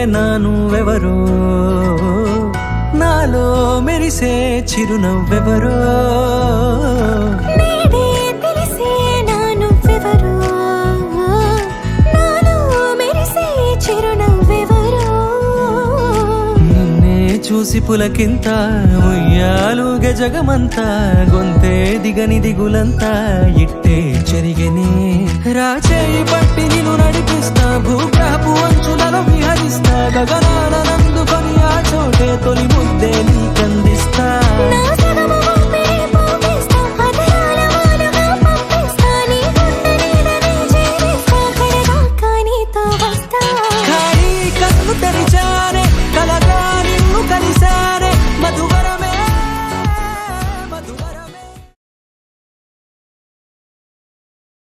నా నువ్వెవరో నాలో మెరిసే చిరునవ్వెవరో నేడే తెలిసే నా నువ్వెవరో నాలో మెరిసే చిరునవ్వెవరో నిన్నే చూసి పులకింత ఉయ్యాలుగ జగమంతా గొంతే దిగని దిగులంతా ఇట్టే చెరిగనే రాచేయి పట్టి నిన్ను నడిపిస్తా భూగ్రహపు అంచులలో విహరిస్తా గగనాన నందుకొని ఆ చోటే తొలి ముద్దే నీక